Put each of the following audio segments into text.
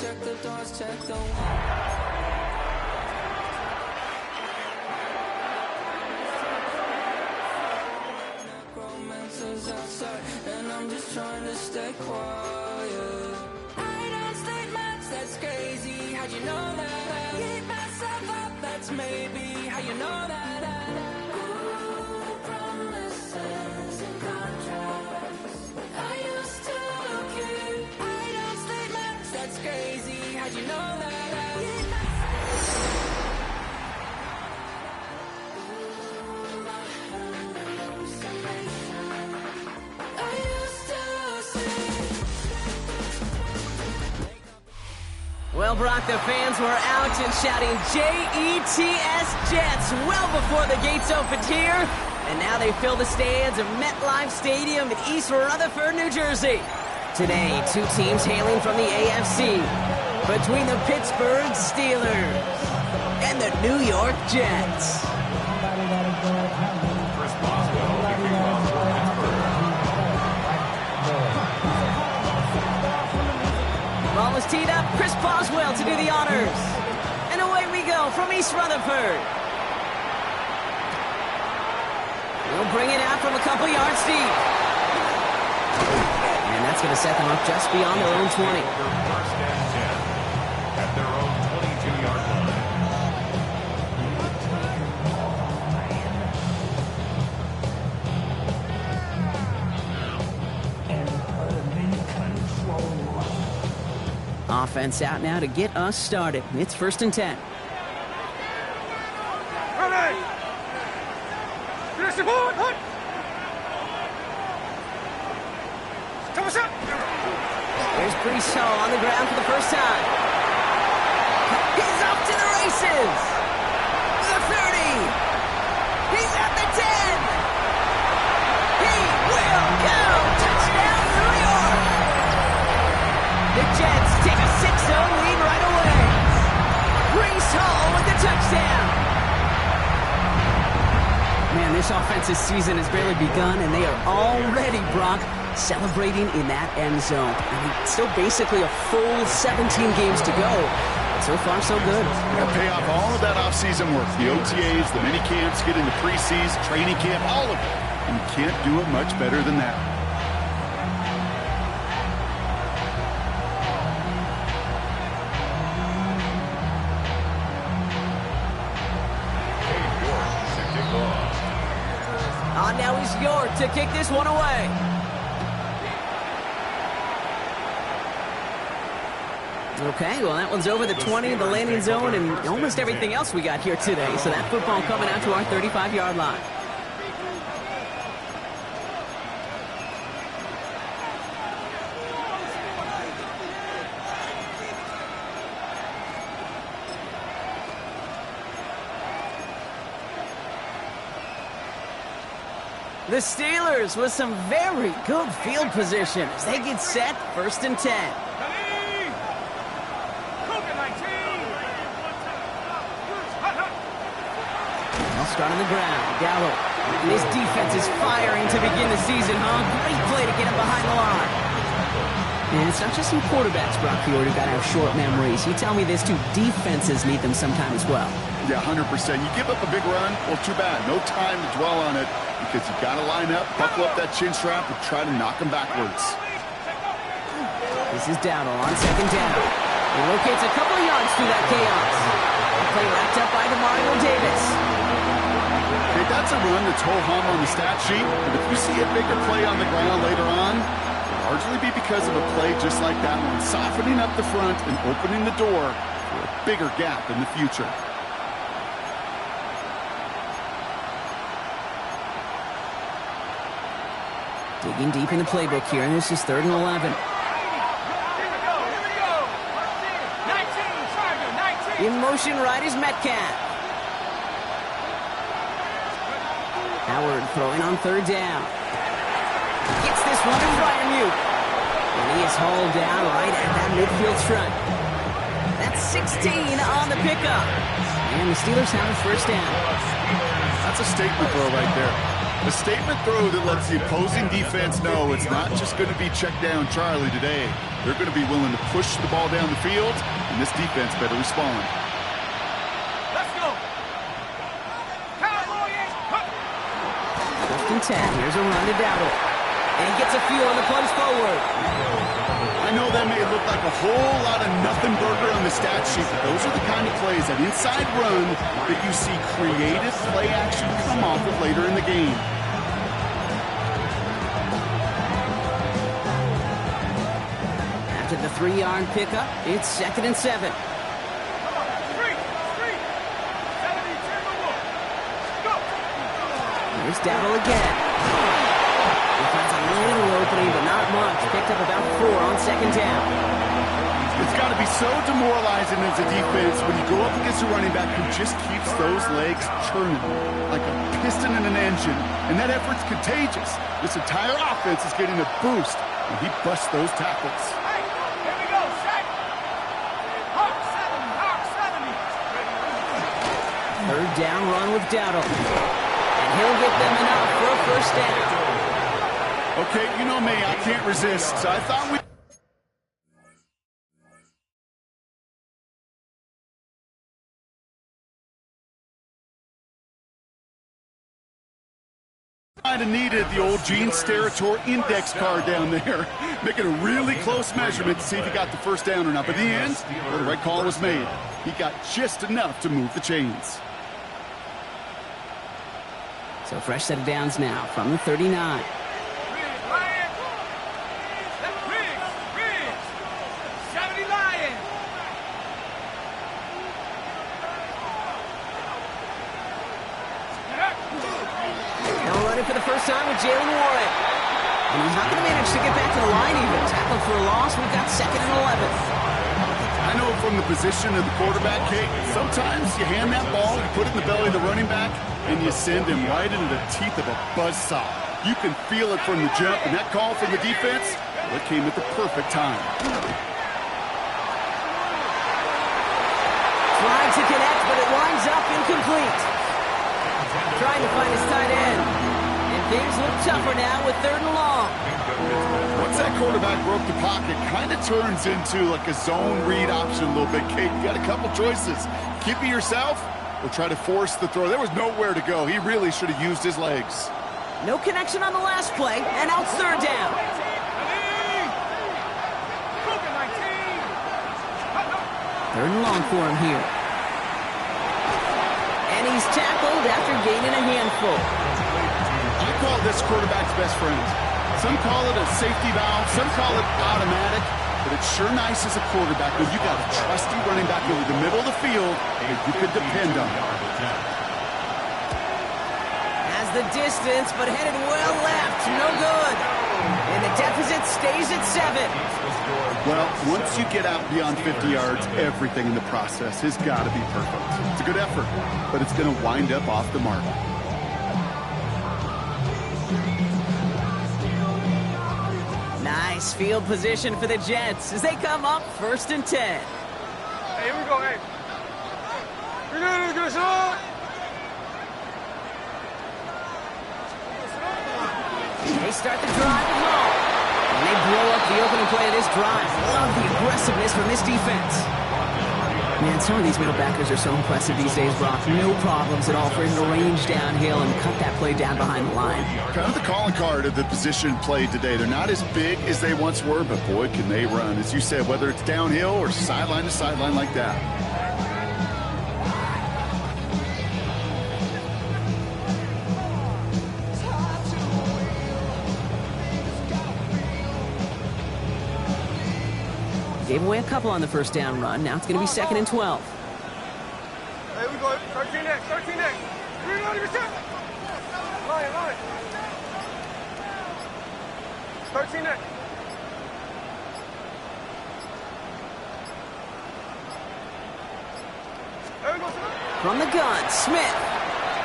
check the doors, check the necromancers outside, and I'm just trying to stay quiet. I don't state much, that's crazy. How'd you know that? Keep myself up, that's maybe how you know that. You know that Well, Brock, the fans were out and shouting J-E-T-S Jets well before the gates opened here. And now they fill the stands of MetLife Stadium in East Rutherford, New Jersey. Today, two teams hailing from the AFC. Between the Pittsburgh Steelers and the New York Jets. Ball is teed up. Chris Boswell to do the honors. And away we go from East Rutherford. We'll bring it out from a couple yards deep. And that's going to set them up just beyond their own 20. At their own 22-yard line. Offense out now to get us started. It's 1st and 10. There's Priest Hall on the ground for the first time. He's off to the races. The 30. He's at the 10. He will go. Touchdown, New York. The Jets take a 6-0 lead right away. Priest Hall with the touchdown. Man, this offensive season has barely begun, and they are already, Brock, celebrating in that end zone. I mean, still basically a full 17 games to go. But so far, so good. They're going to pay off all of that offseason work. The OTAs, the mini camps, get into preseason, training camp, all of it. And you can't do it much better than that. Now he's York to kick this one away. Okay, well, that one's over the 20, the landing zone, and almost everything else we got here today. So that football coming out to our 35-yard line. The Steelers with some very good field position as they get set, 1st and 10. I'll start on the ground. Gallo. And his defense is firing to begin the season, huh? Great play to get him behind the line. And it's not just some quarterbacks, Brock, who got to have short memories. You tell me this too, defenses need them sometime as well. Yeah, 100%. You give up a big run, well, too bad. No time to dwell on it because you got to line up, buckle up that chin strap, and try to knock them backwards. This is Dowdle on 2nd down. He locates a couple of yards through that chaos. The play wrapped up by Mario Davis. Okay, that's a run that's ho-hum on the stat sheet, but if you see a bigger play on the ground later on, it'll largely be because of a play just like that one, softening up the front and opening the door for a bigger gap in the future. Digging deep in the playbook here, and this is 3rd and 11. In motion right is Metcalf. Howard throwing on 3rd down. Gets this one to Fryermuth. And he is hauled down right at that midfield front. That's 16 on the pickup. And the Steelers have a 1st down. That's a statement throw right there. A statement throw that lets the opposing defense know it's not just going to be check down Charlie today. They're going to be willing to push the ball down the field, and this defense better respond. Let's go. Cowboys. 1st and 10. Here's a run to Dowdle. And he gets a few on the plunge forward. I know that may look like a whole lot of nothing burger on the stat sheet, but those are the kind of plays, that inside run, that you see creative play action come off of later in the game. After the 3-yard pickup, it's 2nd and 7. Here's Dowdle again. He finds a little opening, but not much. Picked up about 4 on 2nd down. It's got to be so demoralizing as a defense when you go up against a running back who just keeps those legs churning like a piston in an engine, and that effort's contagious. This entire offense is getting a boost, and he busts those tackles. Hey, here we go, set. Hawk 70. 3rd down run with Dowdle. And he'll get them enough for a 1st down. Okay, you know me, I can't resist. So I thought we might have needed the old Gene Steratore index card down there, making a really close measurement to see if he got the 1st down or not. But in the end, well, the right call was made. He got just enough to move the chains. So fresh set of downs now from the 39. For the 1st time with Jalen Warren. And he's not going to manage to get back to the line even. Tackled for a loss. We've got 2nd and 11. I know from the position of the quarterback, Kate, sometimes you hand that ball, you put it in the belly of the running back, and you send him right into the teeth of a buzzsaw. You can feel it from the jump, and that call from the defense, well, it came at the perfect time. Trying to connect, but it winds up incomplete. Trying to find his tight end. Things look tougher now with 3rd and long. Once that quarterback broke the pocket, kind of turns into like a zone read option a little bit. Kate, you got a couple choices. Keep it yourself or try to force the throw. There was nowhere to go. He really should have used his legs. No connection on the last play, and out 3rd down. 3rd and long for him here. And he's tackled after gaining a handful. I call this quarterback's best friend. Some call it a safety valve, some call it automatic, but it's sure nice as a quarterback when you got a trusty running back over the middle of the field that you could depend on. Has the distance, but headed well left. No good. And the deficit stays at 7. Well, once you get out beyond 50 yards, everything in the process has got to be perfect. It's a good effort, but it's going to wind up off the mark. Nice field position for the Jets as they come up 1st and 10. Hey, here we go, hey. We're gonna go short. They start the drive at home. And they blow up the opening play of this drive. Love the aggressiveness from this defense. Man, some of these middle backers are so impressive these days, Brock. No problems at all for him to range downhill and cut that play down behind the line. Kind of the calling card of the position played today. They're not as big as they once were, but boy, can they run. As you said, whether it's downhill or sideline to sideline like that. Gave away a couple on the 1st down run. Now it's going to be 2nd and 12. Hey, we go. 13 next. 13 next. Reload your set. Line. 13 next. There we go, sir. From the gun, Smith.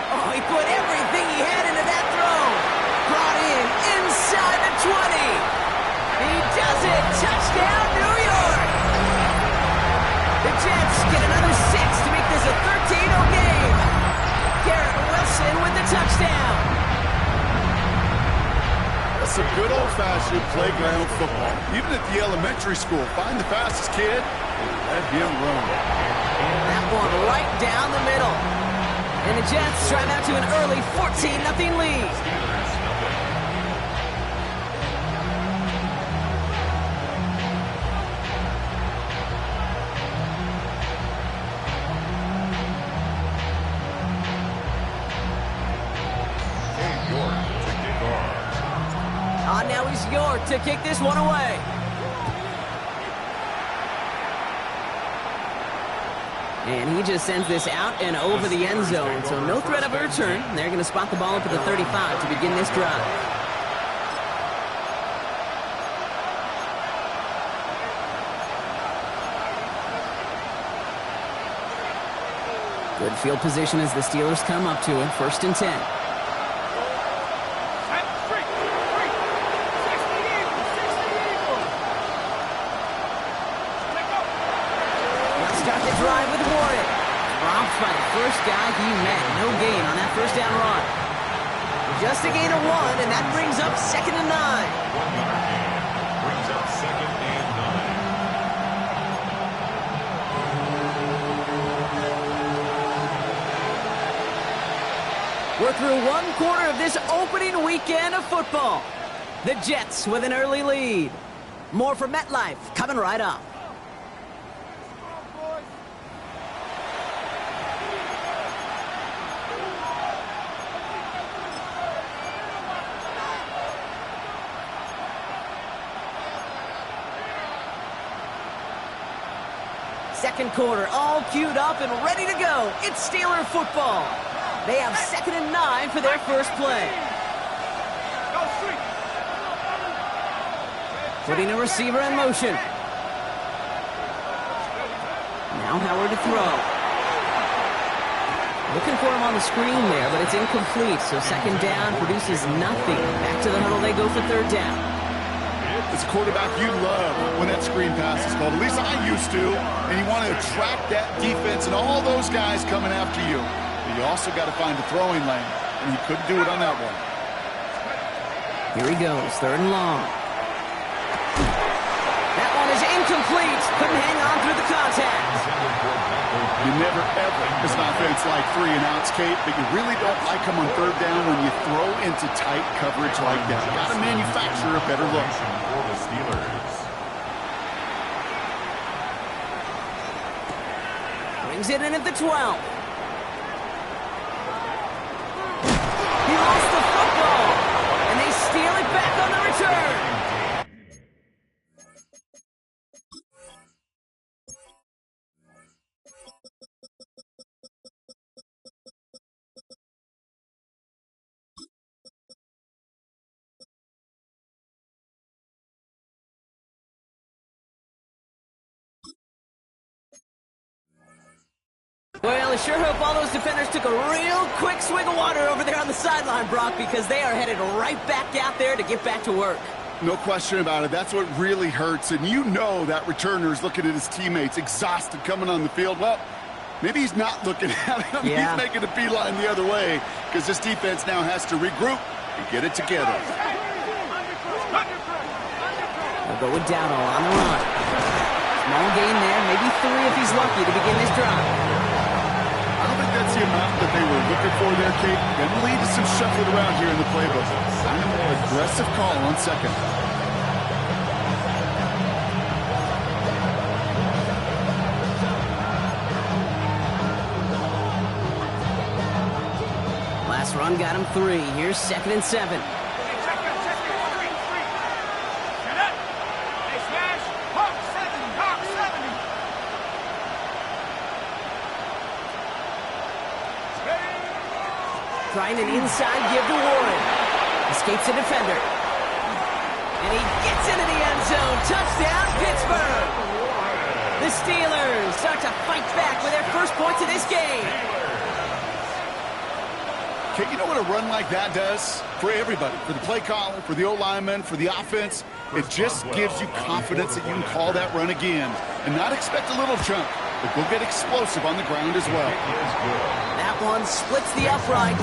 Oh, he put everything he had into that throw. Brought in inside the 20. He does it. Touchdown, New York. The Jets get another 6 to make this a 13-0 game. Garrett Wilson with the touchdown. old-fashioned playground football. Even at the elementary school, find the fastest kid and let him run. That one right down the middle. And the Jets drive out to an early 14-0 lead. Now he's York to kick this one away. And he just sends this out and over the end zone, so no threat of a return. They're going to spot the ball up at the 35 to begin this drive. Good field position as the Steelers come up to it, 1st and 10. Drive with Warren. Dropped by the first guy he met. No gain on that first down run. Just a gain of 1, and that brings up 2nd and 9. 1-yard gain. Brings up 2nd and 9. We're through 1 quarter of this opening weekend of football. The Jets with an early lead. More from MetLife coming right up. Second quarter, all queued up and ready to go. It's Steeler football. They have 2nd and 9 for their first play. Putting a receiver in motion. Now Howard to throw. Looking for him on the screen there, but it's incomplete. So 2nd down produces nothing. Back to the huddle they go for 3rd down. As a quarterback, you love when that screen pass is called. At least I used to. And you want to attract that defense and all those guys coming after you. But you also got to find the throwing lane. And he couldn't do it on that one. Here he goes, 3rd and long. That one is incomplete. Couldn't hang on through the contact. You never, ever, as an offense, like 3 and outs, Kate, but you really don't like them on 3rd down when you throw into tight coverage like that. Got to manufacture a better look. For the Steelers. Brings it in at the 12. He lost the football, and they steal it back on the return. Well, I sure hope all those defenders took a real quick swig of water over there on the sideline, Brock, because they are headed right back out there to get back to work. No question about it. That's what really hurts. And you know that returner is looking at his teammates, exhausted coming on the field. Well, maybe he's not looking at him. Yeah. He's making a beeline the other way because this defense now has to regroup and get it together. They'll go with Dowdle on the run. Small gain there, maybe 3 if he's lucky to begin this drive. I don't think that's the amount that they were looking for there, Kate. Going to lead to some shuffling around here in the playbook. Kind of more aggressive call on 2nd. Last run got him 3. Here's 2nd and 7. Trying an inside give to Warren. Escapes the defender. And he gets into the end zone. Touchdown, Pittsburgh. The Steelers start to fight back with their first points of this game. Okay, you know what a run like that does? For everybody. For the play caller, for the O-lineman, for the offense. It just gives you confidence that you can call that run again. And not expect a little chunk, but go get explosive on the ground as well. That one splits the uprights.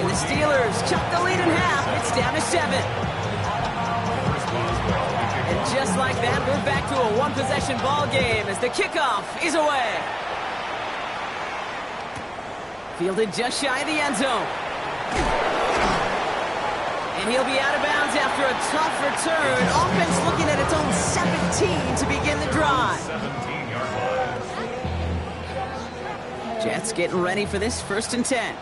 And the Steelers chop the lead in half. It's down to 7. just like that, we're back to a one-possession ball game as the kickoff is away. Fielded just shy of the end zone. And he'll be out of bounds after a tough return. Offense looking at its own 17 to begin the drive. 17-yard line. Jets getting ready for this 1st and 10.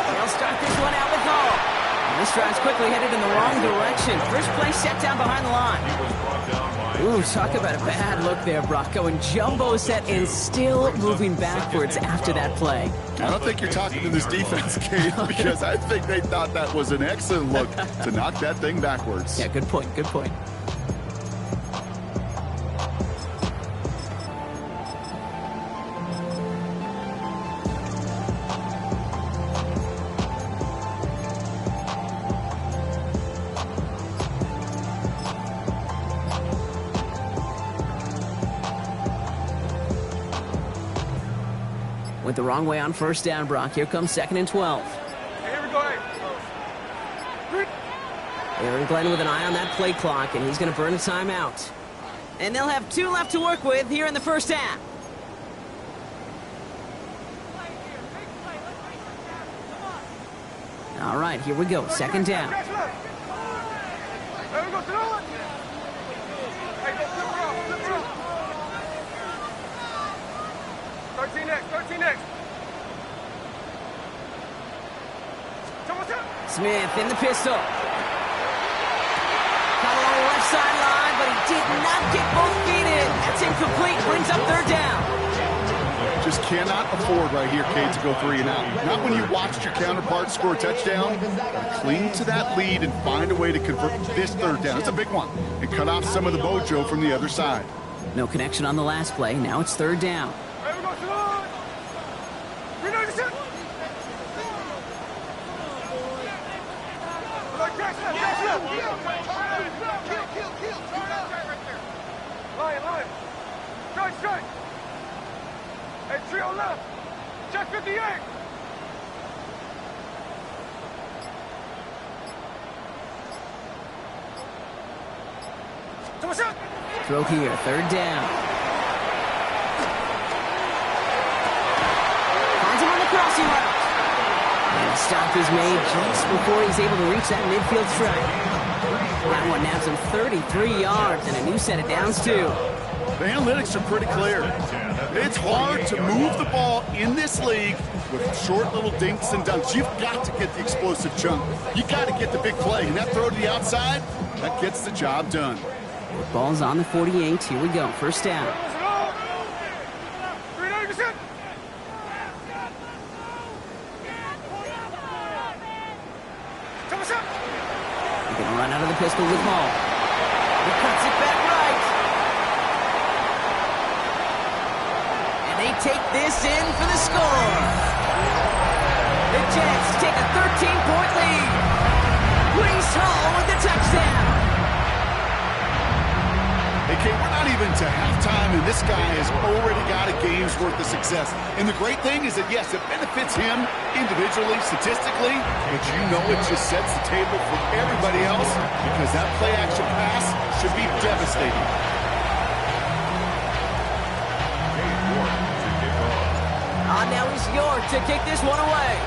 They'll start this one out with Hall. And this drive's quickly headed in the wrong direction. First play set down behind the line. He was brought down by Ooh, talk about a bad look there, Brock. Going jumbo set and still moving backwards after that play. I don't think you're talking to this defense, Kate, because I think they thought that was an excellent look to knock that thing backwards. Yeah, good point, good point. Went the wrong way on 1st down, Brock. Here comes 2nd and 12. Here we go. Aaron Glenn with an eye on that play clock, and he's going to burn a timeout. And they'll have 2 left to work with here in the 1st half. All right, here we go. 2nd down. There we go. Hey, go flip her off. 13 next. Smith in the pistol. Caught along the left sideline, but he did not get both feet in. That's incomplete. Brings up 3rd down. Just cannot afford right here, Kate, to go 3 and out. Not when you watched your counterpart score a touchdown. Cling to that lead and find a way to convert this 3rd down. It's a big one. And cut off some of the mojo from the other side. No connection on the last play. Now it's 3rd down. There we go. Salute. Reload the set. Line. Strike. Hey, trio left. Check 58. Throw here, 3rd down. Finds him on the crossing route. And a stop is made just before he's able to reach that midfield strike. That one nabs him 33 yards and a new set of downs, too. The analytics are pretty clear. It's hard to move the ball in this league with short little dinks and dunks. You've got to get the explosive chunk. You've got to get the big play. And that throw to the outside, that gets the job done. Ball's on the 48. Here we go. 1st down. He's going to run out of the pistol with Hall. He cuts it back right. And they take this in for the score. The Jets take a 13-point lead. Breece Hall with the touchdown. Hey, Kate, we're not even to halftime, and this guy has already got a game's worth of success. And the great thing is that, yes, it benefits him individually, statistically, but you know it just sets the table for everybody else because that play-action pass should be devastating. Now is York to kick this one away.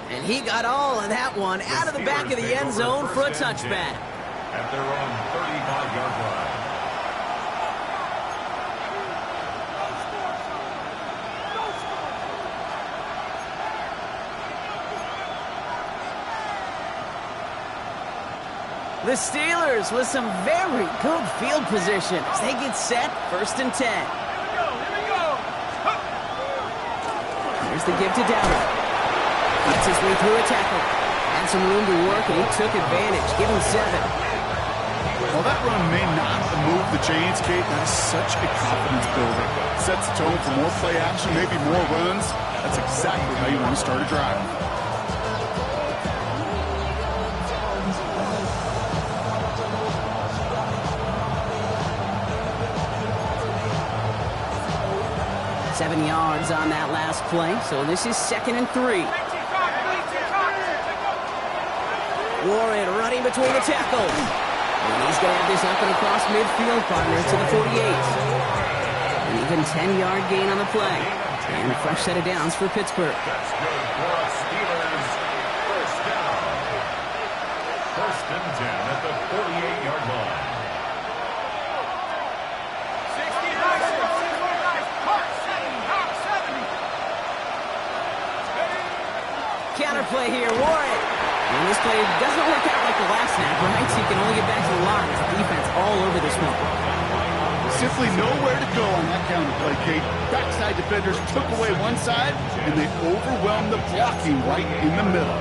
And he got all of that one out of the back of the end zone for a touchback. At their own 35-yard line. The Steelers with some very good field position as they get set, 1st and 10. Here's the give to Downer. Gets his way through a tackle. Had some room to work, and he took advantage. Give him 7. Well, that run may not move the chains, Kate. That is such a confidence builder. Sets the tone for more play action, maybe more runs. That's exactly how you want to start a drive. 7 yards on that last play, so this is 2nd and 3. Warren running between the tackles. And he's going to have this up and across midfield, partner, to the 48. An even 10-yard gain on the play. And a fresh set of downs for Pittsburgh. That's good for us Steelers. First down. 1st and 10 at the 48-yard line. Counterplay here, Warren. And this play doesn't work out like the last snap, right? So you can only get back to the line. The defense all over this one. Simply nowhere to go on that counterplay, Kate. Backside defenders took away one side, and they overwhelmed the blocking right in the middle.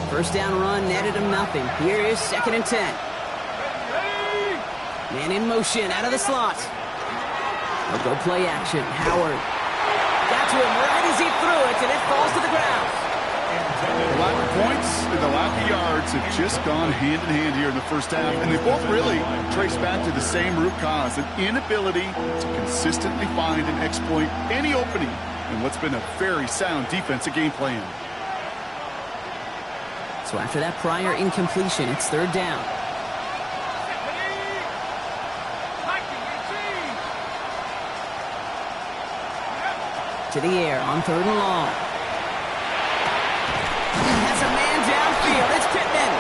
First down run netted him nothing. Here is 2nd and 10. Man in motion, out of the slot. They'll go play action. Howard. Got to him right as he threw it, and it falls to the ground. The lack of points and the lack of yards have just gone hand in hand here in the first half, and they both really trace back to the same root cause, an inability to consistently find and exploit any opening in what's been a very sound defensive game plan. So after that prior incompletion, it's 3rd down. To the air on 3rd and long. That's a man downfield. It's Pittman.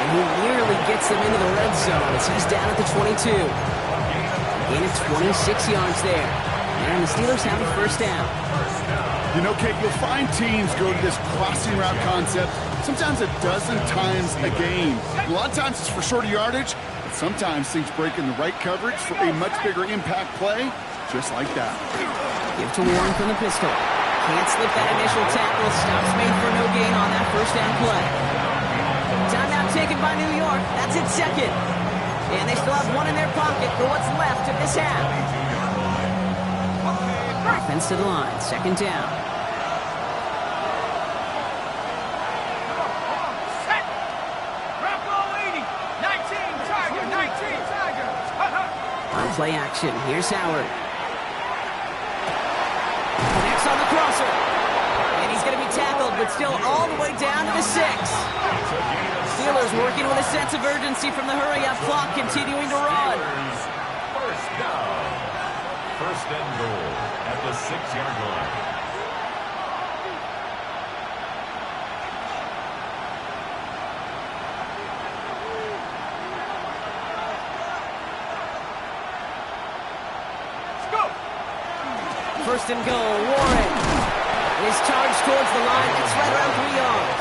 And he nearly gets them into the red zone as he's down at the 22. Gain of 26 yards there. And the Steelers have a first down. You know, Kate, you'll find teams go to this crossing route concept sometimes a dozen times a game. A lot of times it's for shorter yardage, but sometimes things break in the right coverage for a much bigger impact play, just like that. Give to Warren from the pistol. Can't slip that initial tackle. Stops made for no gain on that first down play. Timeout taken by New York. That's its 2nd. And they still have one in their pocket for what's left of this half. Offense to the line. 2nd down. On play action. Here's Howard. Connects on the crosser. And he's going to be tackled, but still all the way down to the 6. Steelers working with a sense of urgency from the hurry-up clock, continuing to run. First down. 1st and goal at the 6-yard line. First and goal, Warren is charged towards the line. It's right around 3 yards.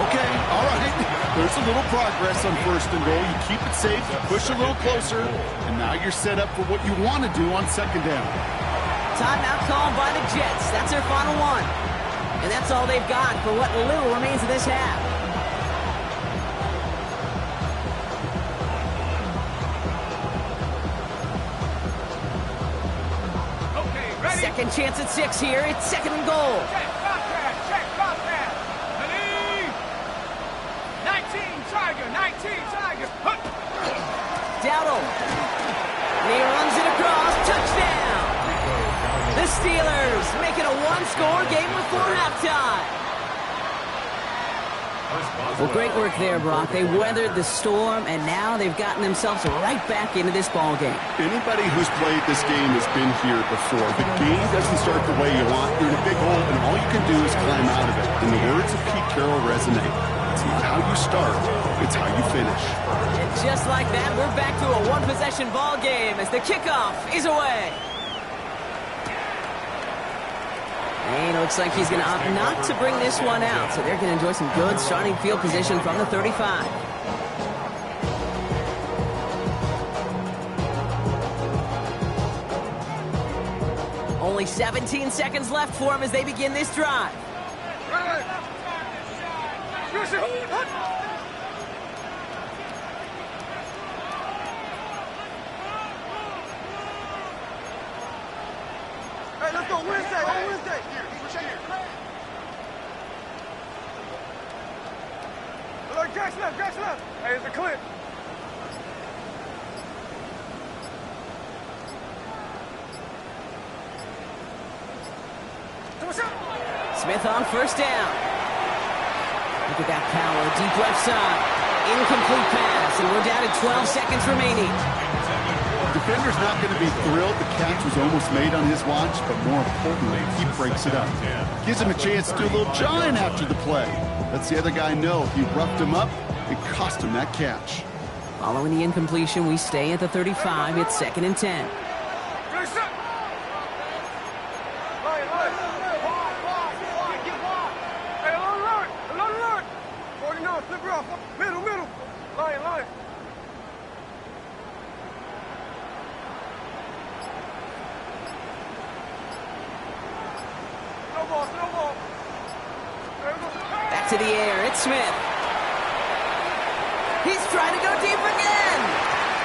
Okay, all right. There's a little progress on 1st and goal. You keep it safe, you push a little closer, and now you're set up for what you want to do on 2nd down. Timeout called by the Jets. That's their final one. And that's all they've got for what little remains of this half. Second chance at 6 here. It's 2nd and goal. Check, Bobcat. Ready? 19, Tiger. Dowdle. And he runs it across. Touchdown. The Steelers make it a one-score game before halftime. Well, great work there, Brock. They weathered the storm, and now they've gotten themselves right back into this ball game. Anybody who's played this game has been here before. The game doesn't start the way you want. You're in a big hole, and all you can do is climb out of it. And the words of Pete Carroll resonate. It's not how you start, it's how you finish. And just like that, we're back to a one-possession ball game as the kickoff is away. And it looks like he's going to opt not to bring this one out, so they're going to enjoy some good starting field position from the 35. Only 17 seconds left for him as they begin this drive. Hey, let's go Wednesday. On Wednesday. Jack's left, Jack's left. Hey, it's a clip. Smith on first down. Look at that power, deep left side. Incomplete pass, and we're down to 12 seconds remaining. The defender's not going to be thrilled the catch was almost made on his watch, but more importantly, he breaks it up. Gives him a chance to do a little giant after the play. Lets the other guy know he roughed him up and cost him that catch. Following the incompletion, we stay at the 35. It's 2nd and 10. Back to the air, it's Smith. He's trying to go deep again.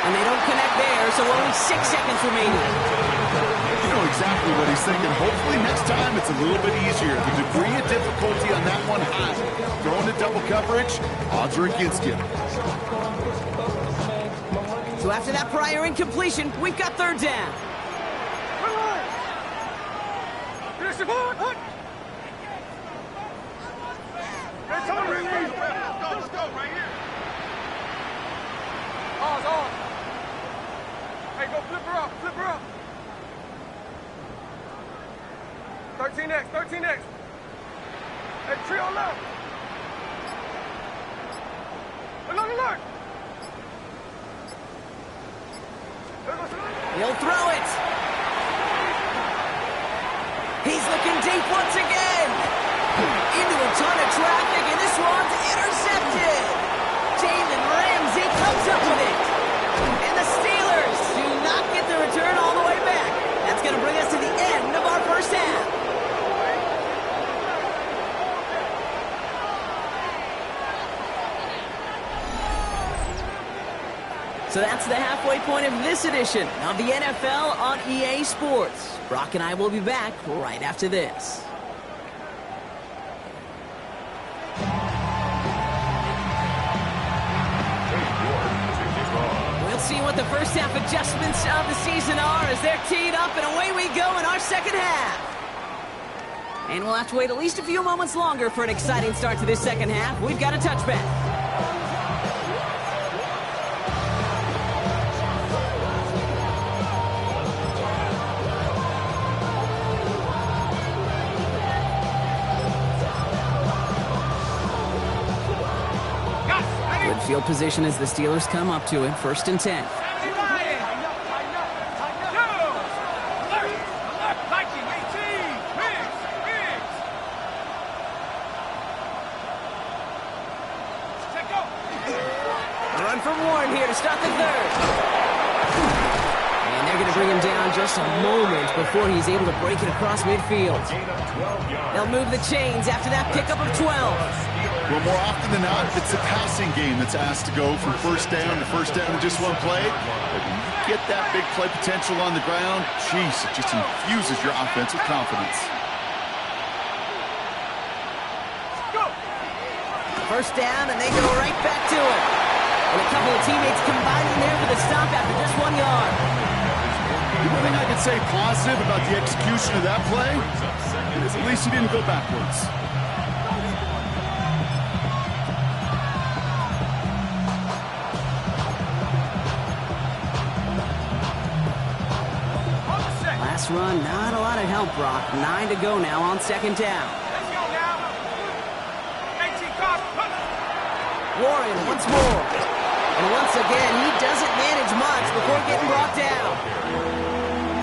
And they don't connect there, so only 6 seconds remaining. You know exactly what he's thinking. Hopefully next time it's a little bit easier. The degree of difficulty on that one high. Throwing to double coverage, odds are against you. So after that prior incompletion, we've got 3rd down. Let's go, right here. Oz. Hey, go flip her up. 13X. Hey, trio left. Alert. He'll throw it. He's looking deep once again. Into a ton of traffic, and this one's intercepted. Jalen Ramsey comes up with it. And the Steelers do not get the return all the way back. That's going to bring us to the end of our first half. So that's the halfway point of this edition of the NFL on EA Sports. Brock and I will be back right after this. We'll see what the first half adjustments of the season are as they're teed up, and away we go in our second half. And we'll have to wait at least a few moments longer for an exciting start to this second half. We've got a touchback. Field position as the Steelers come up to it. 1st and 10. A run from Warren here to start the 3rd. And they're going to bring him down just a moment before he's able to break it across midfield. They'll move the chains after that pickup of 12. Well, more often than not, it's a passing game that's asked to go from first down in just one play. But when you get that big play potential on the ground, geez, it just infuses your offensive confidence. First down, and they go right back to it. And a couple of teammates combining there for the stop after just 1 yard. The only thing I can say positive about the execution of that play is at least he didn't go backwards. Last run, not a lot of help, Brock. 9 to go now on 2nd down. Let's go now. Warren once more. And once again, he doesn't manage much before getting brought down.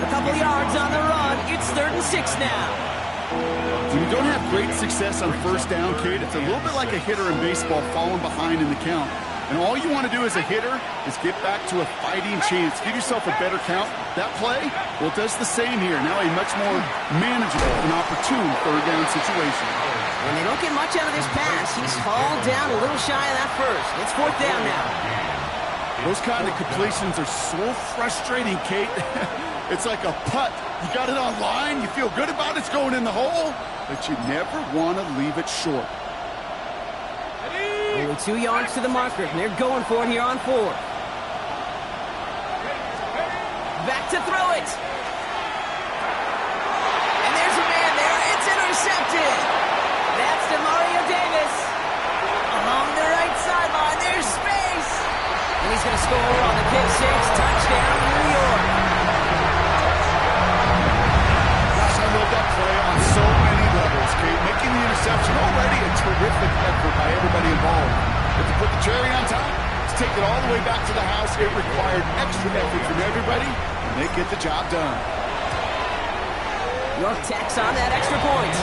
A couple yards on the run. It's 3rd and 6 now. When you don't have great success on first down, Kate, it's a little bit like a hitter in baseball falling behind in the count. And all you want to do as a hitter is get back to a fighting chance. Give yourself a better count. That play, well, it does the same here. Now a much more manageable and opportune 3rd down situation. When they don't get much out of this pass, he's hauled down a little shy of that first. It's 4th down now. Those kind of completions are so frustrating, Kate. It's like a putt. You got it on line, you feel good about it's going in the hole, but you never want to leave it short. We Only 2 yards to the marker, and they're going for it here on 4th. Back to throw it. And there's a man there. It's intercepted. That's Demario Davis. Along the right sideline, there's space. And he's going to score on the kick six. Touchdown, New York. Gosh, I love that play on so many levels, Kate. Making the interception already a terrific effort by everybody involved. But to put the cherry on top, to take it all the way back to the house, it required extra effort from everybody, and they get the job done. York tacks on that extra point.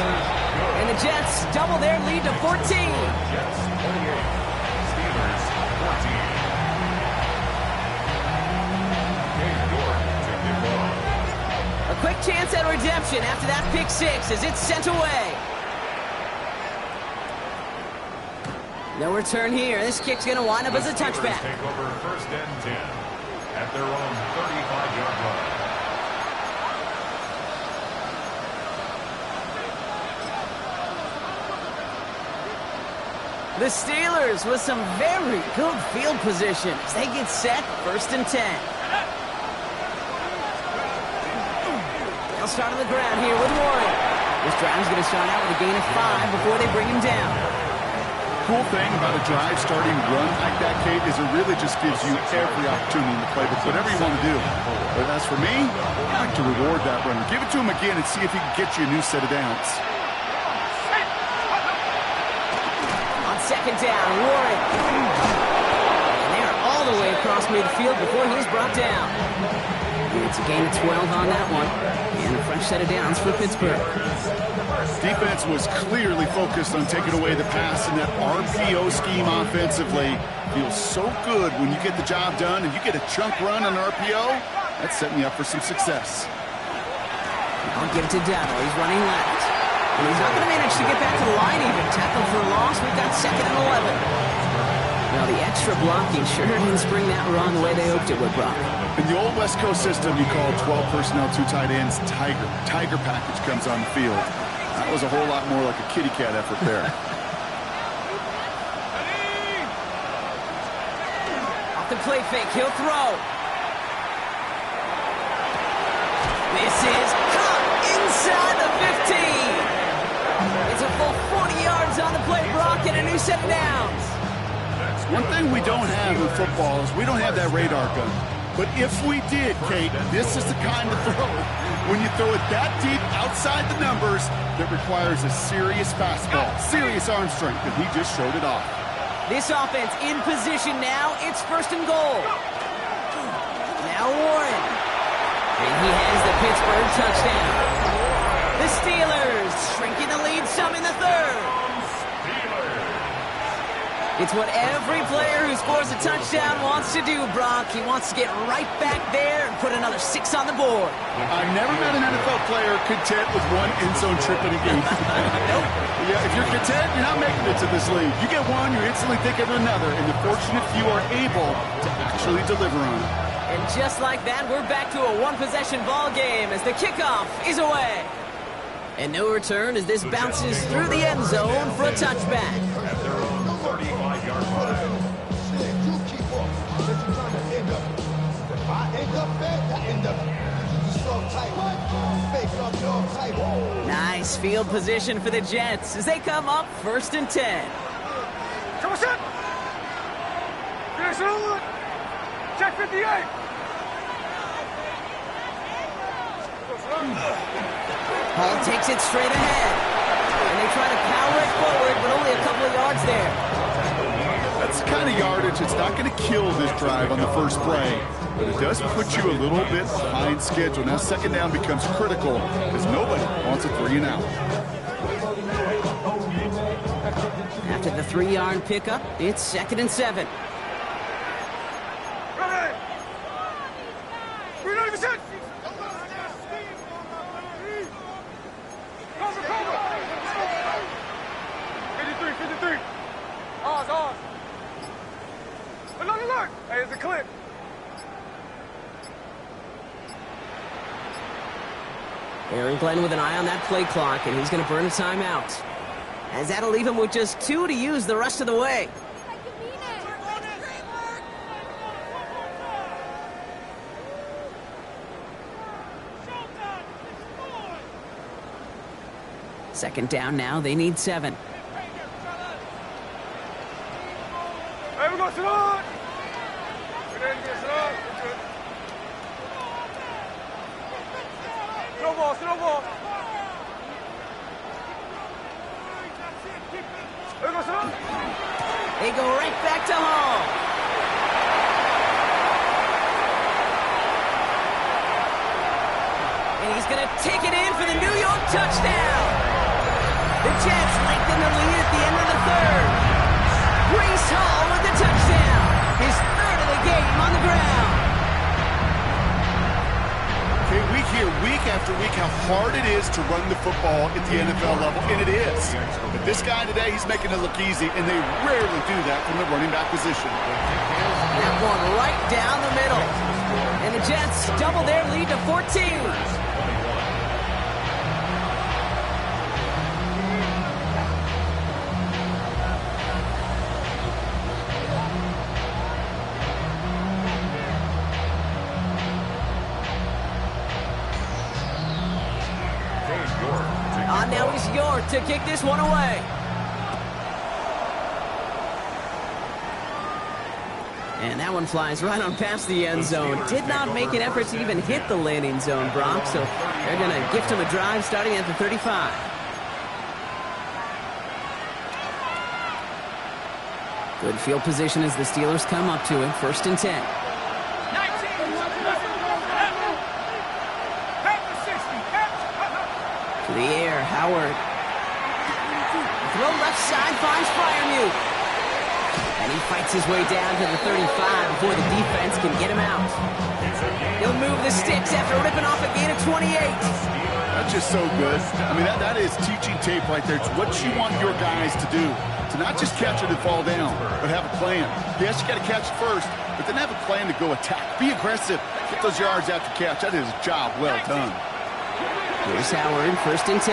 And the Jets double their lead to 14. Jets 48, Steelers 14. New York to kick off. A quick chance at redemption after that pick six as it's sent away. No return here. This kick's going to wind up as a touchback. Take over 1st and 10 at their own 35-yard line. The Steelers with some very good field position as they get set 1st and 10. They'll start on the ground here with Warren. This drive's going to start out with a gain of 5 before they bring him down. Cool thing about a drive starting run like that, Kate, is it really just gives you every opportunity in the playbook, whatever you want to do. But as for me, I like to reward that runner. Give it to him again and see if he can get you a new set of downs. On 2nd down, Warren. And they are all the way across midfield before he's brought down. And it's a gain of 12 on that one. And a fresh set of downs for Pittsburgh. Defense was clearly focused on taking away the pass in that RPO scheme offensively. Feels so good when you get the job done and you get a chunk run on RPO. That's setting you up for some success. I'll give it to Dowdle. He's running left. And he's not going to manage to get back to the line even. Tackled for a loss. We've got 2nd and 11. Now the extra blocking sure didn't spring that run the way they hoped it would, Brock. In the old West Coast system, you call 12 personnel, 2 tight ends, Tiger. Tiger package comes on the field. That was a whole lot more like a kitty cat effort there. Off the play fake, he'll throw. This is caught inside the 15. It's a full 40 yards on the play, Brock, and a new set of downs. One thing we don't have in football is we don't have that radar gun. But if we did, Kate, this is the kind of throw. When you throw it that deep outside the numbers, that requires a serious fastball, serious arm strength, and he just showed it off. This offense in position now. It's 1st and goal. Now Warren. And he has the Pittsburgh touchdown. The Steelers shrinking the lead some in the 3rd. It's what every player who scores a touchdown wants to do, Brock. He wants to get right back there and put another 6 on the board. I've never met an NFL player content with one end zone trip in a game. Nope. Yeah, if you're content, you're not making it to this league. You get one, you instantly think of another, and the fortunate few are able to actually deliver on it. And just like that, we're back to a one-possession ball game as the kickoff is away. And no return as this bounces through the end zone for a touchback. At their own 35-yard line. Nice field position for the Jets as they come up 1st and 10. Come on, set. Finish it on. Check 58. Hall takes it straight ahead. And they try to power it forward, but only a couple of yards there. That's the kind of yardage that's not going to kill this drive on the first play. But it does put you a little bit behind schedule. Now 2nd down becomes critical because nobody wants a 3 and out. After the 3-yard pickup, it's 2nd and 7. Ready. 390%. Cover, cover. 53. Ours. Look. Hey, it's a clip. Aaron Glenn with an eye on that play clock, and he's going to burn a timeout. As that'll leave him with just 2 to use the rest of the way. Second down now, they need 7. Hey, we're going to sit on. We're ready to get sit on. Snowball, snowball. We're going to sit on. They go right back to Hall. And he's going to take it in for the New York touchdown. The Jets lengthen the lead at the end of the third. Brees Hall with the touchdown. His third of the game on the ground. Okay, we hear week after week how hard it is to run the football at the NFL level, and it is. But this guy today, he's making it look easy, and they rarely do that from the running back position. That one right down the middle. And the Jets double their lead to 14. Now he's York to kick this one away. And that one flies right on past the end zone. Did not make an effort to even hit the landing zone, Brock. So they're going to gift him a drive starting at the 35. Good field position as the Steelers come up to it. 1st and 10. To the air, Howard. Throw left side finds Freiermuth. And he fights his way down to the 35 before the defense can get him out. He'll move the sticks after ripping off a gain of 28. That's just so good. I mean, that is teaching tape right there. It's what you want your guys to do. To not just catch it and fall down, but have a plan. Yes, you got to catch it first, but then have a plan to go attack. Be aggressive. Get those yards after catch. That is a job well done. Here's Howard, 1st and 10.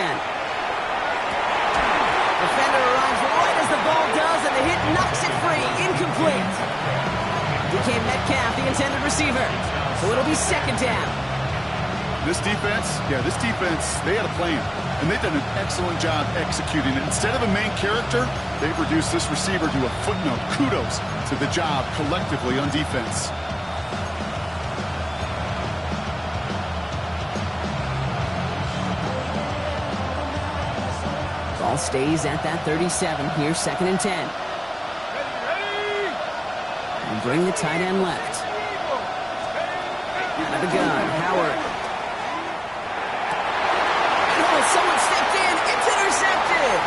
Defender arrives right as the ball does, and the hit knocks it free. Incomplete. DK Metcalf, the intended receiver. So it'll be 2nd down. This defense, they had a plan. And they've done an excellent job executing it. Instead of a main character, they've reduced this receiver to a footnote. Kudos to the job collectively on defense. Ball stays at that 37. Here's 2nd and 10. And bring the tight end left. Out of the gun, Howard. Oh, someone stepped in. It's intercepted.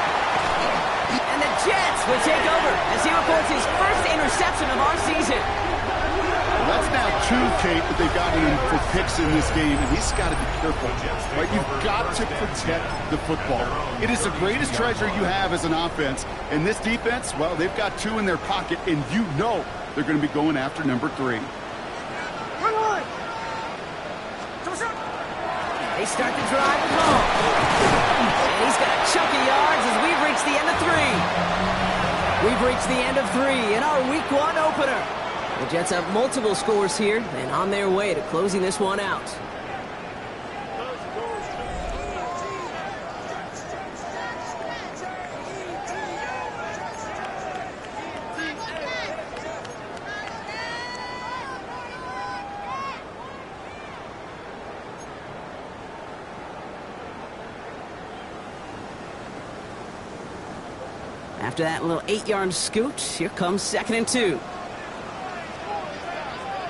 And the Jets will take over as he reports his first interception of our season. Well, that's now 2, Kate, that they've gotten him for picks in this game, and he's got to be careful. Right? You've got to protect the football. It is the greatest treasure you have as an offense. And this defense, well, they've got 2 in their pocket, and you know they're going to be going after number 3. They start the drive at home. And he's got a chunk of yards as we've reached the end of 3. We've reached the end of 3 in our Week 1 opener. The Jets have multiple scores here and on their way to closing this one out. After that little 8-yard scoot, here comes 2nd and 2.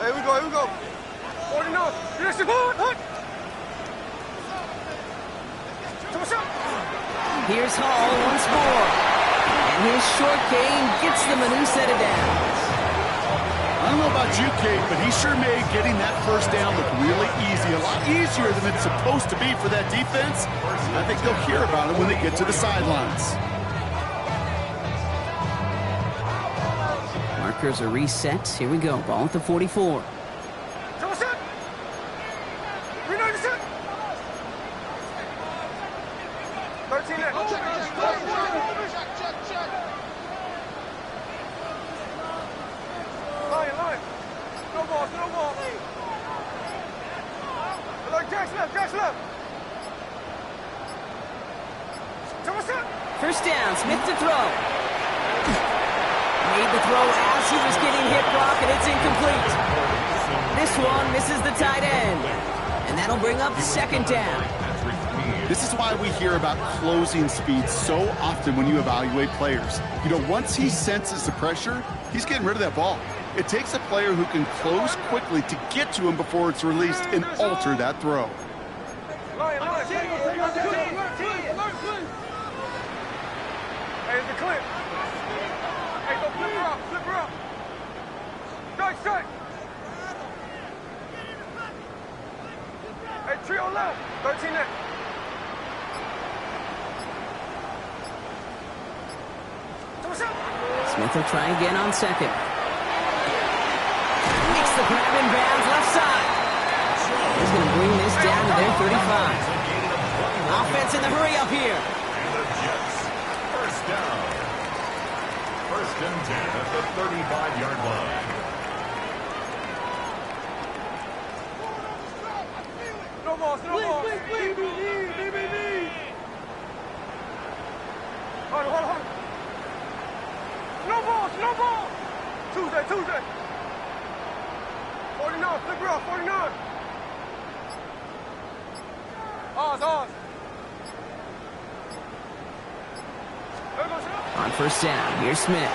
Here we go. 40 north. Here's Hall once more. And his short gain gets them a new set of downs. I don't know about you, Kate, but he sure made getting that 1st down look really easy. A lot easier than it's supposed to be for that defense. I think they'll hear about it when they get to the sidelines. Markers are reset. Here we go. Ball at the 44. First down, Smith to throw. Made the throw as he was getting hit block, and it's incomplete. This one misses the tight end. And that'll bring up second down. This is why we hear about closing speed so often when you evaluate players. You know, once he senses the pressure, he's getting rid of that ball. It takes a player who can close quickly to get to him before it's released and alter that throw. Hey, it's a clip. Hey, go flip her up, flip her up. Strike, strike. Hey, three on left. 13 next. Smith will try again on second. Makes the grab in bounds left side. He's going to bring this down to their 35. Offense in the hurry up here. And the Jets, first down. First and 10 at the 35-yard line. No balls, no balls. DBD. Hold on. No balls, no balls. Tuesday. 49, flip her up, 49. Ours. On first down, here's Smith.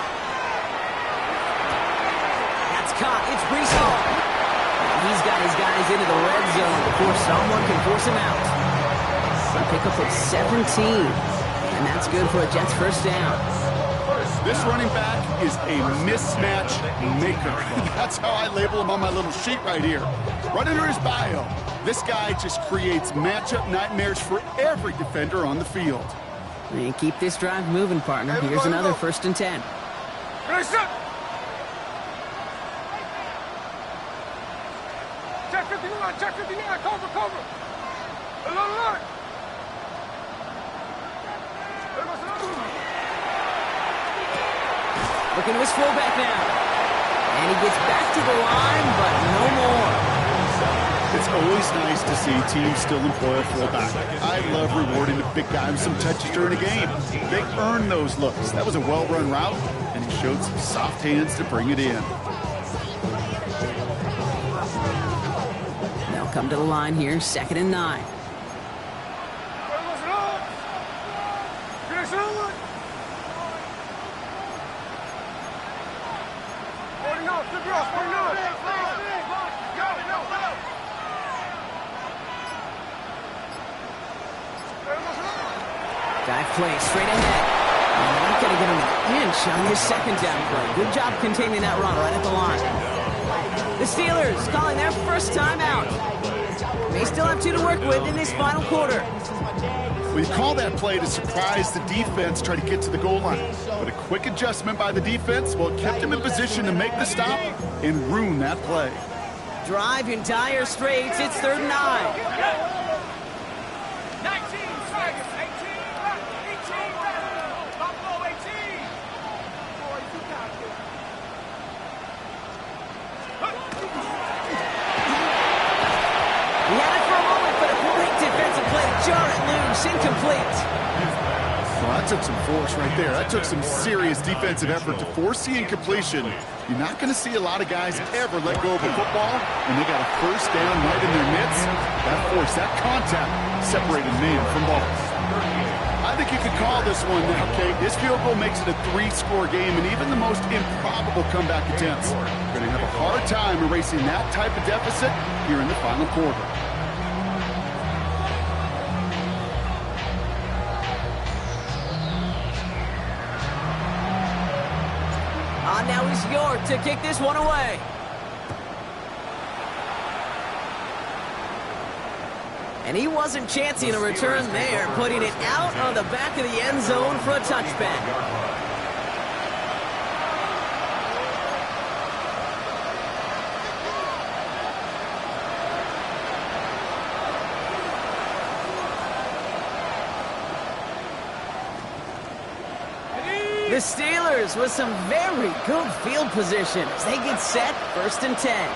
That's caught. It's Brees Hall. He's got his guys into the red zone before someone can force him out. A pickup of 17. And that's good for a Jets first down. This running back is a mismatch maker. That's how I label him on my little sheet right here. Right under his bio, this guy just creates matchup nightmares for every defender on the field. And keep this drive moving, partner. Here's another first and 10. Nice up. Check 59, cover. Alert. Looking to his fullback now. And he gets back to the line, but no more. It's always nice to see teams still employ a fullback. I love rewarding the big guy with some touches during a game. They earn those looks. That was a well-run route, and he showed some soft hands to bring it in. They'll come to the line here, 2nd and 9. Dive play straight ahead. And not going to get him an inch on his second down play. Good job containing that run right at the line. The Steelers calling their first timeout. They still have 2 to work with in this final quarter. We call that play to surprise the defense, try to get to the goal line. But a quick adjustment by the defense, well, it kept him in position to make the stop and ruin that play. Drive in dire straits. It's 3rd and 9. 19, 18, Buffalo 18. He had it for a moment, but a great defensive play to jar it loose. Incomplete. Well, that took some force right there. That took some serious defensive effort to force the incompletion. You're not going to see a lot of guys ever let go of a football when they got a first down right in their midst. That force, that contact, separated man from ball. I think you could call this one now, Kate. This field goal makes it a 3-score game, and even the most improbable comeback attempts are going to have a hard time erasing that type of deficit here in the final quarter. Now he's York to kick this one away. And he wasn't chancing a return there, putting it out on the back of the end zone for a touchback. The Steelers with some very good field position as they get set, 1st and 10.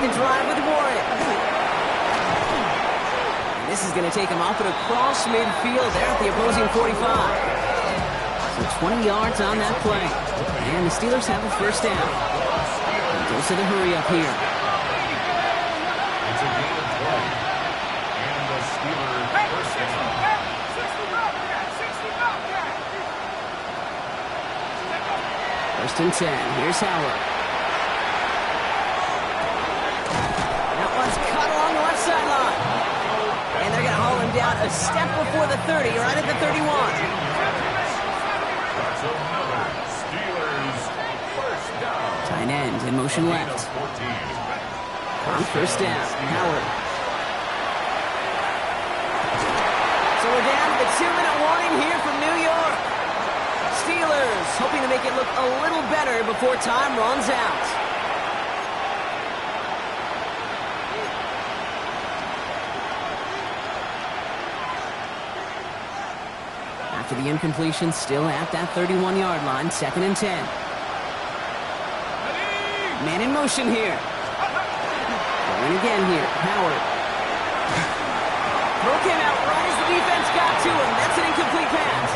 the drive with Warren. And this is going to take him off and across midfield there at the opposing 45. So 20 yards on that play. And the Steelers have a first down. And goes to the hurry up here. It's a gain of 20. And the Steelers first down. First and 10. Here's Howard. That one's cut along the left sideline. And they're going to haul him down a step before the 30, right at the 31. That's another Steelers first down. Tight end in motion left. 14. On first down, Howard. So we're down to the 2-minute warning here from New York. Steelers hoping to make it look a little better before time runs out. After the incompletion, still at that 31-yard line, 2nd and 10. Man in motion here. Going again here, Howard. Throw came out right as the defense got to him. That's an incomplete pass.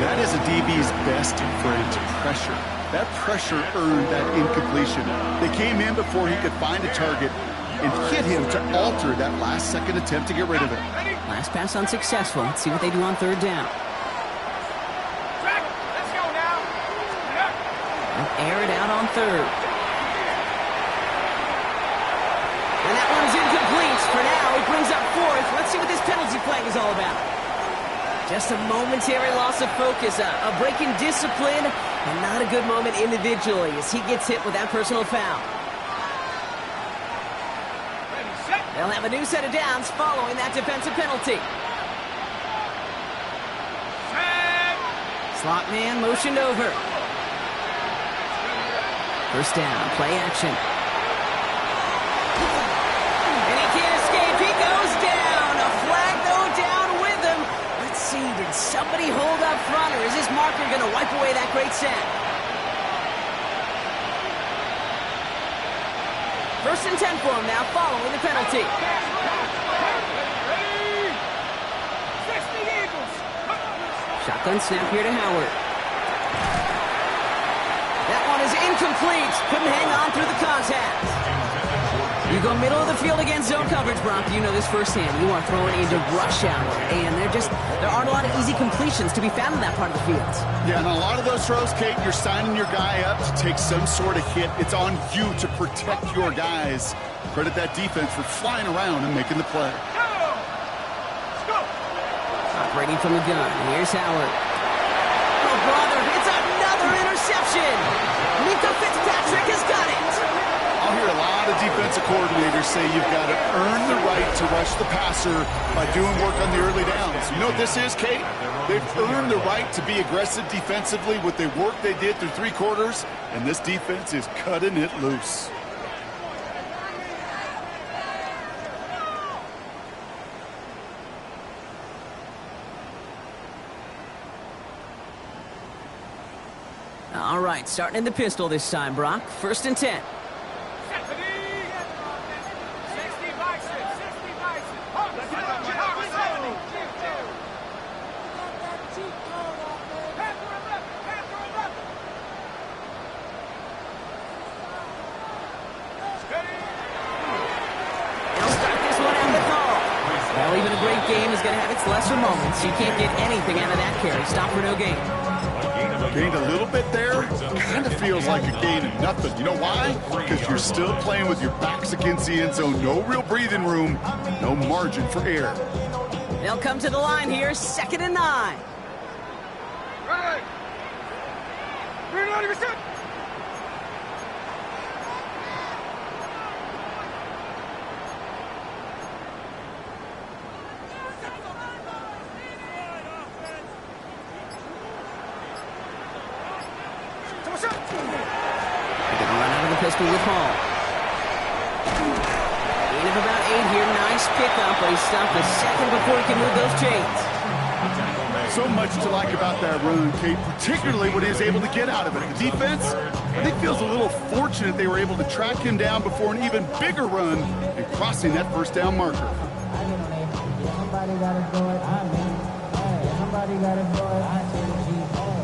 That is a DB's best friend to pressure. That pressure earned that incompletion. They came in before he could find a target and hit him to alter that last-second attempt to get rid of it. Last pass unsuccessful. Let's see what they do on 3rd down. Let's go now. They'll air it out on 3rd. And that one's incomplete. For now, he brings up 4th. Let's see what this penalty flag is all about. Just a momentary loss of focus, a break in discipline, and not a good moment individually as he gets hit with that personal foul. They'll have a new set of downs following that defensive penalty. Slot man motioned over. First down, play action. And he can't escape. He goes down. A flag, though, down with him. Let's see, did somebody hold up front, or is this marker going to wipe away that great sack? First and 10 for him now, following the penalty. Shotgun snap here to Howard. That one is incomplete. Couldn't hang on through the contact. You go middle of the field against zone coverage, Brock. You know this firsthand. You are throwing into rush hour, and there aren't a lot of easy completions to be found in that part of the field. Yeah, and a lot of those throws, Kate, you're signing your guy up to take some sort of hit. It's on you to protect your guys. Credit that defense for flying around and making the play. Operating from the gun. Here's Howard. Oh, brother, it's another interception. Nico Fitzpatrick has got it. I'll hear a lot of defensive coordinators say you've got to earn the right to rush the passer by doing work on the early downs. You know what this is, Kate? They've earned the right to be aggressive defensively with the work they did through 3 quarters, and this defense is cutting it loose. All right, starting in the pistol this time, Brock. First and 10. Well, even a great game is going to have its lesser moments. You can't get anything out of that carry. Stop for no gain. Gained a little bit there. Kind of feels like a gain of nothing. You know why? Because you're still playing with your backs against the end zone. No real breathing room. No margin for error. They'll come to the line here. 2nd and 9. Right. Reloading your step. Pistol with Hall. Gain of about 8 here. Nice pickup, but he stopped a second before he can move those chains. So much to like about that run, Kate, particularly what he was able to get out of it. The defense, I think, feels a little fortunate they were able to track him down before an even bigger run and crossing that first down marker.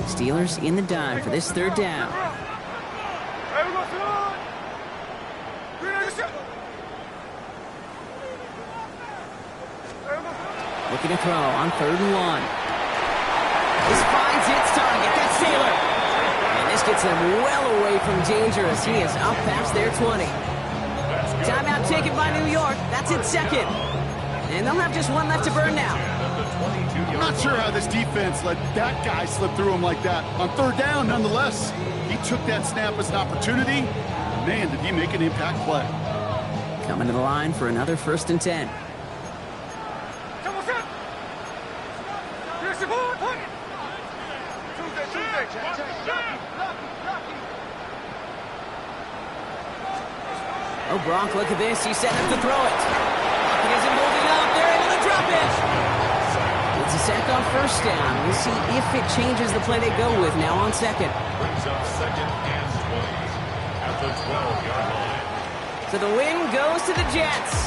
Steelers in the dime for this third down. Looking to throw on 3rd and 1. This finds its target. That's Taylor. And this gets them well away from danger as he is up past their 20. Timeout taken by New York. That's its second. And they'll have just one left to burn now. I'm not sure how this defense let that guy slip through him like that. On 3rd down, nonetheless, he took that snap as an opportunity. Man, did he make an impact play. Coming to the line for another 1st and 10. Oh, Gronk, look at this. He's setting up to throw it. He isn't holding up. They're able to drop it. It's a sack on 1st down. We'll see if it changes the play they go with now on 2nd. Brings up 2nd and 20 at the 12-yard line. So the win goes to the Jets.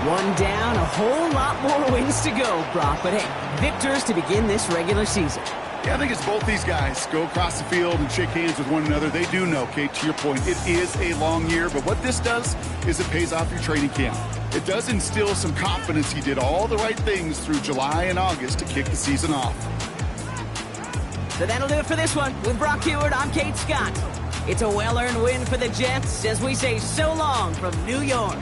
One down, a whole lot more wins to go, Brock. But hey, victors to begin this regular season. Yeah, I think it's both these guys go across the field and shake hands with one another. They do know, Kate, to your point, it is a long year. But what this does is it pays off your training camp. It does instill some confidence. He did all the right things through July and August to kick the season off. So that'll do it for this one. With Brock Heward, I'm Kate Scott. It's a well-earned win for the Jets as we say so long from New York.